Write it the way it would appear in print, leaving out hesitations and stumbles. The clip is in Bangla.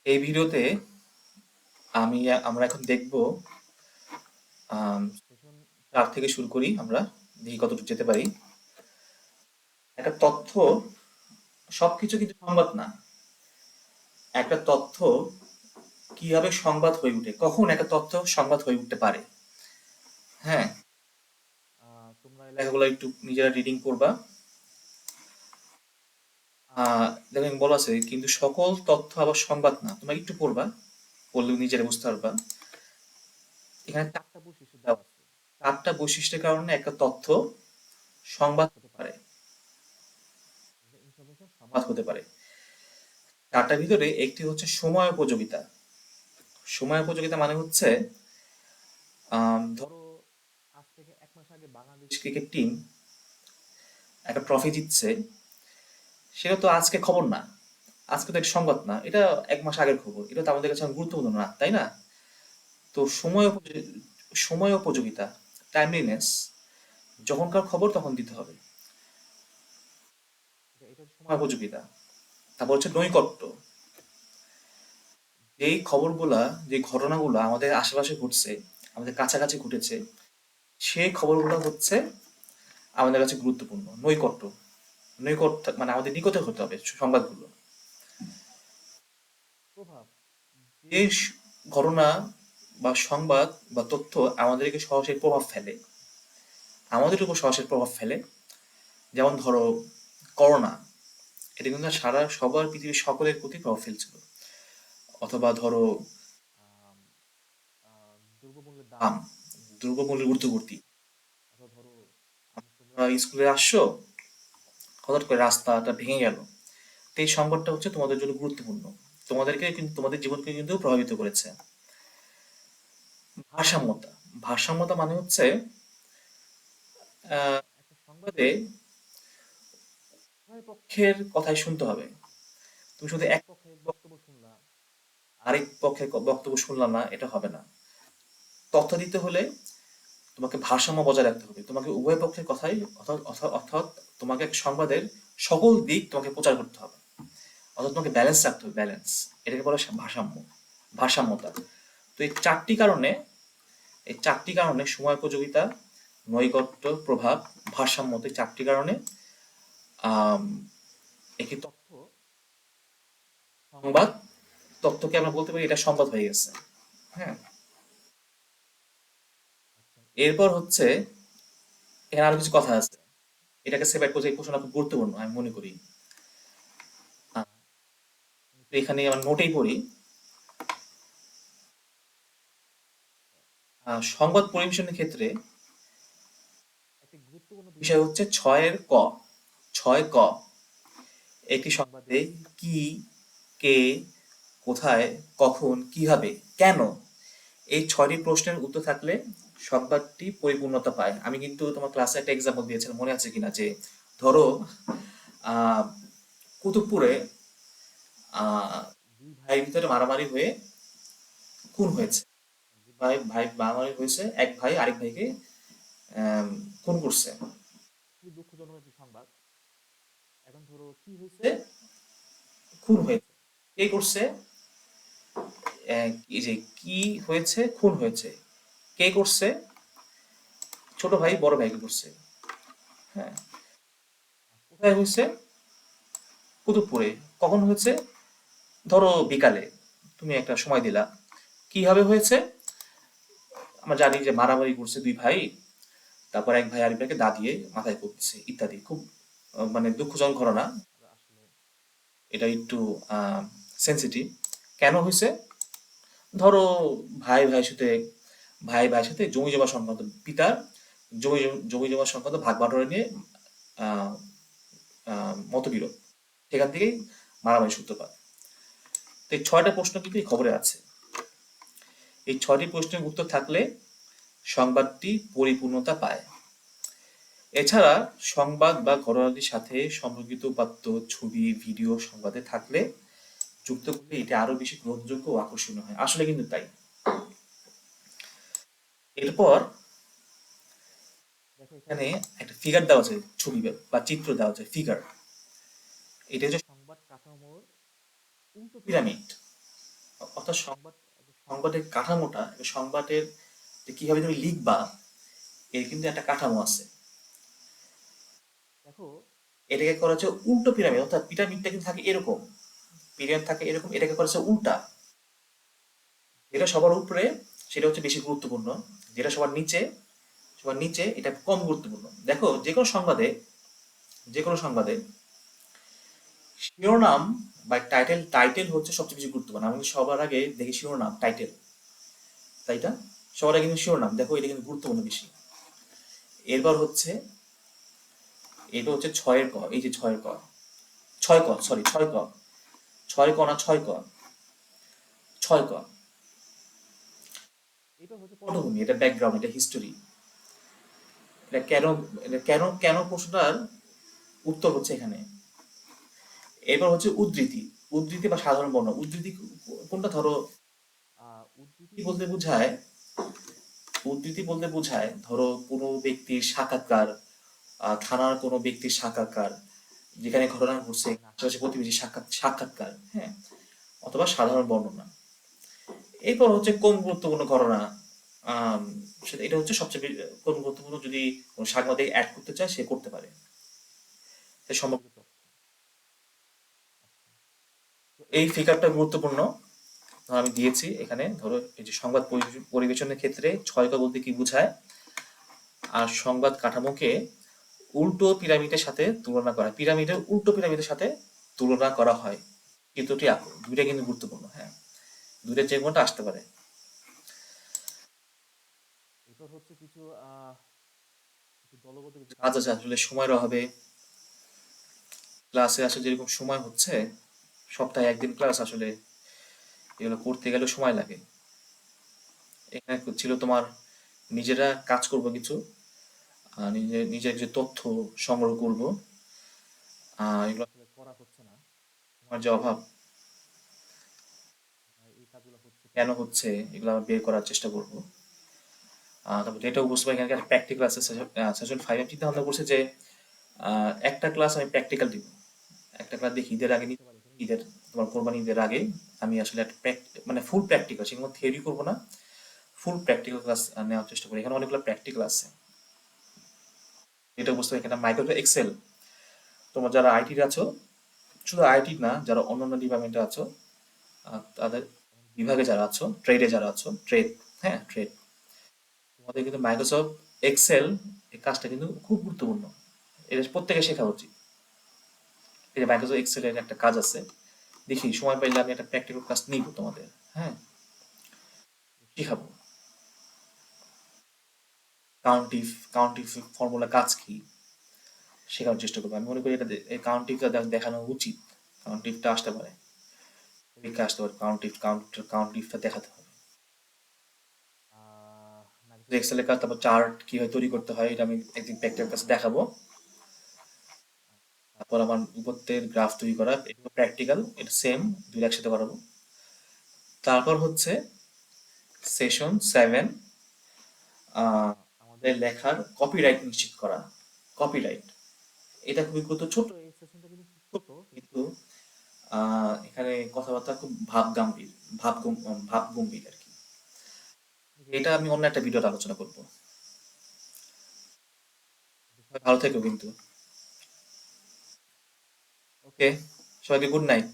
এই ভিডিওতে আমরা এখন দেখব সেশন 4 থেকে শুরু করি। আমরা দেখি কতটুকু যেতে পারি। একটা তথ্য সবকিছু কিন্তু সংবাদ না। একটা তথ্য কিভাবে সংবাদ হয়ে ওঠে, কখন একটা তথ্য সংবাদ হয়ে উঠতে পারে। হ্যাঁ, তোমরা এই লেখাগুলো একটু নিজেরা রিডিং করবা। দেখবেন বলা আছে কিন্তু সকল তথ্য আবার সংবাদ না। তোমরা একটু পড়বা, পড়লেও নিজেরা বুঝতে পারবা। এখানে 4টা বৈশিষ্ট্য দেওয়া আছে। 4টা বৈশিষ্ট্যের কারণে একটা তথ্য সংবাদ হতে পারে, ইনফরমেশন সংবাদ হতে পারে। 4টার ভিতরে একটি হচ্ছে সময় উপযোগিতা। সময় উপযোগিতা মানে হচ্ছে ধরো আজ থেকে 1 মাস আগে বাংলাদেশ ক্রিকেট টিম একটা ট্রফি জিতছে, সেটা তো আজকে খবর না, আজকে তো একটা সংবাদ না, এটা 1 মাস আগের খবর, এটা তো আমাদের কাছে এখন গুরুত্বপূর্ণ না, তাই না? তো সময় উপযোগিতা, টাইমলিনেস, যখনকার খবর তখন দিতে হবে, এটা হচ্ছে সময় উপযোগিতা। তারপর হচ্ছে নৈকট্য, যেই খবরগুলা, যে ঘটনাগুলো আমাদের আশেপাশে ঘটছে, আমাদের কাছাকাছি ঘটেছে, সেই খবরগুলো হচ্ছে আমাদের কাছে গুরুত্বপূর্ণ। নৈকট্য, নৈকট্য মানে আমাদের নিকটে হতে হবে সংবাদগুলো। প্রভাব, যে ঘটনা বা সংবাদ বা তথ্য আমাদেরকে সরাসরি প্রভাব ফেলে, আমাদের উপর সরাসরি প্রভাব ফেলে। যেমন ধরো করোনা, এটা কিন্তু সবার পৃথিবীর সকলের প্রতি প্রভাব ফেলছিল। অথবা ধরো আম, দ্রব্যমূল্যের দাম, দ্রব্যমূল্যের ঊর্ধ্বগতি। অথবা ধরো তোমরা স্কুলে আসছো, হঠাৎ করে রাস্তাটা ভেঙে গেল, তো এই সংবাদটা হচ্ছে তোমাদের জন্য গুরুত্বপূর্ণ, তোমাদেরকে কিন্তু, তোমাদের জীবনকে কিন্তু প্রভাবিত করেছে। ভারসাম্যতা, ভারসাম্যতা মানে হচ্ছে একটা সংবাদে উভয় পক্ষের কথাই শুনতে হবে। তুমি শুধু এক পক্ষের বক্তব্য শুনলা, আরেক পক্ষের বক্তব্য শুনলা না, এটা হবে না। তথ্য দিতে হলে তোমাকে ভারসাম্য বজায় রাখতে হবে, তোমাকে উভয় পক্ষের কথাই, অর্থাৎ তোমাকে এক সংবাদের সকল দিক তোমাকে প্রচার করতে হবে, অর্থাৎ তোমাকে ব্যালেন্স রাখতে হবে, ব্যালেন্স। এটাকে বলে ভারসাম্য, ভারসাম্যতা। তো এই চারটি কারণে সময় উপযোগিতা, নৈকট্য, প্রভাব, ভারসাম্যতা, এই 4টি কারণে আম, একটি সংবাদ তথ্যকে আমরা বলতে পারি এটা সংবাদ হয়ে গেছে। হ্যাঁ, এরপর হচ্ছে এখানে আরো কিছু কথা আছে, এটাকে সেপারেট করতে এই প্রশ্নটা খুব গুরুত্বপূর্ণ আমি মনে করি। আহ, তো এখানে আমার নোটেই পড়ি, সংবাদ পরিবেশনের ক্ষেত্রে একটি গুরুত্বপূর্ণ বিষয় হচ্ছে 6 ক। একটি সংবাদে কি, কে, কোথায়, কখন, কিভাবে, কেন, এই 6টি প্রশ্নের উত্তর থাকলে সংবাদটি পরিপূর্ণতা পায়। আমি কিন্তু তোমার ক্লাসে একটা এক্সাম্পল দিয়েছিলাম, মনে আছে কিনা, যে ধরো আহ কুতুবপুরে আহ দুই ভাইয়ের ভিতরে মারামারি হয়ে খুন হয়েছে। দুই ভাই ভাই মারামারি হয়েছে, এক ভাই আরেক ভাইকে আম, খুন করছে। খুবই দুঃখজনক একটি সংবাদ। এখন ধরো কি হয়েছে, খুন হয়েছে, কে করছে, এই যে কি হয়েছে, খুন হয়েছে, কে করছে, ছোট ভাই বড় ভাইকে করছে। হ্যাঁ, কোথায় হয়েছে, কুতুবপুরে। কখন হয়েছে, ধরো বিকালে, তুমি একটা সময় দিলা। কিভাবে হয়েছে, আমরা জানি যে মারামারি করছে দুই ভাই, তারপর এক ভাই আরেক ভাইকে দা দিয়ে মাথায় করছে ইত্যাদি। খুব মানে দুঃখজনক ঘটনা। আসলে এটা একটু সেন্সিটিভ। কেন হয়েছে, ধরো ভাই ভাইয়ের সাথে, ভাই ভাইয়ের সাথে জমি জমা সংক্রান্ত, পিতার জমি জমা সংক্রান্ত ভাগ বাটোয়ারা নিয়ে আহ মতবিরোধ, সেখান থেকেই মারামারি সূত্রপাত। তো এই 6টা প্রশ্ন কিন্তু এই খবরে আছে। এই 6টি প্রশ্নের উত্তর থাকলে সংবাদটি পরিপূর্ণতা পায়। এছাড়া সংবাদ বা ঘটনাটির সাথে সম্পর্কিত উপাত্ত, ছবি, ভিডিও সংবাদে থাকলে যুক্ত করলে এটা আরো বেশি গ্রহণযোগ্য ও আকর্ষণীয় হয়। আসলে কিন্তু তাই। এরপর দেখো এখানে একটা ফিগার দেওয়া আছে, ছবি বা চিত্র দেওয়া আছে, ফিগার। এটা হচ্ছে সংবাদ কাঠামোর উল্টো পিরামিড। অর্থাৎ সংবাদের কাঠামোটা, সংবাদের যে কিভাবে তুমি লিখবা, এর কিন্তু একটা কাঠামো আছে। দেখো, এটাকে করা হচ্ছে উল্টো পিরামিড, অর্থাৎ পিরামিডটা কিন্তু থাকে এরকম, পিরামিড থাকে এরকম, এটাকে করা হচ্ছে উল্টা। যেটা সবার উপরে সেটা হচ্ছে বেশি গুরুত্বপূর্ণ, যেটা সবার নিচে এটা কম গুরুত্বপূর্ণ। দেখো, যে কোনো সংবাদে শিরোনাম বা টাইটেল, টাইটেল হচ্ছে সবচেয়ে বেশি গুরুত্বপূর্ণ। আমি সবার আগে দেখি শিরোনাম, টাইটেল, তাইটা সবার আগে কিন্তু শিরোনাম, দেখো এটা কিন্তু গুরুত্বপূর্ণ বেশি। এরপর হচ্ছে, এটা হচ্ছে ছয়ের ক, এই যে ছয়ের ক, ছয় ক, সরি ছয় ক, ছয় ক না ছয় ক, ছয় ক, এটা হচ্ছে পটভূমি, এটা ব্যাকগ্রাউন্ড, এটা হিস্টোরি। এটা কেন, এটা কেন কেন প্রশ্নটার উত্তর হচ্ছে এখানে। এরপর হচ্ছে উদ্ধৃতি, উদ্ধৃতি বা সাধারণ বর্ণনা। উদ্ধৃতি কোনটা, ধরো উদ্ধৃতি বলতে বোঝায়, ধরো কোনো ব্যক্তির সাক্ষাৎকার, থানার কোনো ব্যক্তির সাক্ষাৎকার, যেখানে ঘটনা ঘটছে আশেপাশে প্রতিবেশী সাক্ষাৎকার, হ্যাঁ, অথবা সাধারণ বর্ণনা। এরপর হচ্ছে কোন গুরুত্বপূর্ণ ঘটনা, আম, সেটা এটা হচ্ছে সবচেয়ে কোন গুরুত্বপূর্ণ, যদি কোনো সাংবাদিক অ্যাড করতে চায় সে করতে পারে, সে সম্ভবত। এই ফিগারটা গুরুত্বপূর্ণ, ধরো আমি দিয়েছি এখানে, ধরো এই যে সংবাদ পরিবেশনের ক্ষেত্রে ছয় ক বলতে কি বোঝায়, আর সংবাদ কাঠামোকে উল্টো পিরামিডের সাথে তুলনা করা, পিরামিডের উল্টো পিরামিডের সাথে তুলনা করা হয়। চিত্রটি আঁকো, দুইটা কিন্তু গুরুত্বপূর্ণ, হ্যাঁ, দুইটা যে কোনটা আসতে পারে। এরপর হচ্ছে কিছু দলগত কিছু কাজ আছে, আসলে সময়ের অভাবে ক্লাসে আসলে যেরকম সময় হচ্ছে, সপ্তাহে একদিন ক্লাস, আসলে এগুলো করতে গেলে সময় লাগে। এখানে ছিল তোমার নিজেরা কাজ করব কিছু, নিজের যে তথ্য সংগ্রহ করব, এগুলো আসলে করা হচ্ছে না, তোমার যে অভাব, এই কাজগুলো হচ্ছে কেন হচ্ছে, এগুলো আমরা বের করার চেষ্টা করব। তারপর এটাও বুঝবো এখানে একটা প্র্যাকটিক্যাল আছে। সেশন 5 আমি চিন্তা ভাবনা করছি যে একটা ক্লাস আমি প্র্যাকটিক্যাল দিব, একটা ক্লাস দেখি ঈদের আগে নিতে পারি, ঈদের, তোমার কোরবানি ঈদের আগে আমি আসলে একটা মানে ফুল প্র্যাকটিক্যাল, সেগুলো থিওরি করবো না, ফুল প্র্যাকটিক্যাল ক্লাস নেওয়ার চেষ্টা করি। এখানে অনেকগুলো প্র্যাকটিক্যাল আছে, এটা বুঝতে হবে। এখানে মাইক্রোসফট এক্সেল, তোমরা যারা আইটির আছো, শুধু আইটির না, যারা অন্যান্য ডিপার্টমেন্টে আছো, তাদের বিভাগে যারা আছো, ট্রেডে যারা আছো, ট্রেড, হ্যাঁ ট্রেড, তোমাদের কিন্তু মাইক্রোসফট এক্সেল, এই কাজটা কিন্তু খুব গুরুত্বপূর্ণ, এটা প্রত্যেকে শেখা উচিত। এই যে মাইক্রোসফট এক্সেলের একটা কাজ আছে, দেখি সময় পাইলে আমি একটা প্র্যাকটিক্যাল ক্লাস নিব তোমাদের, হ্যাঁ, শিখাবো। কাউন্টিভ, কাউন্টিভ ফর্মুলা কাজ কি শেখার চেষ্টা করবো। আমি মনে করি এটা এই কাউন্টিভটা দেখানো উচিত, কাউন্টিভটা আসতে পারে, পরীক্ষা আসতে পারে, কাউন্টিভটা দেখাতে হবে। এক্সেলের কাজ, তারপর চার্ট কিভাবে তৈরি করতে হয়, এটা আমি একদিন প্র্যাকটিক্যাল কাছে দেখাবো। তারপর আমার উপত্যের গ্রাফ তৈরি করা, এটা প্র্যাকটিক্যাল, এটা সেম, দুইটা একসাথে করাবো। তারপর হচ্ছে সেশন 7, আমাদের লেখার কপিরাইট নিশ্চিত করা। কপিরাইট, এটা খুবই গুরুত্ব, ছোট এই সেশনটা কিন্তু খুব ছোট, কিন্তু এখানে কথাবার্তা খুব ভাব গম্ভীর আর কি। এটা আমি অন্য একটা ভিডিওতে আলোচনা করবো। ভালো থেকো কিন্তু। ওকে, সবাইকে গুড নাইট।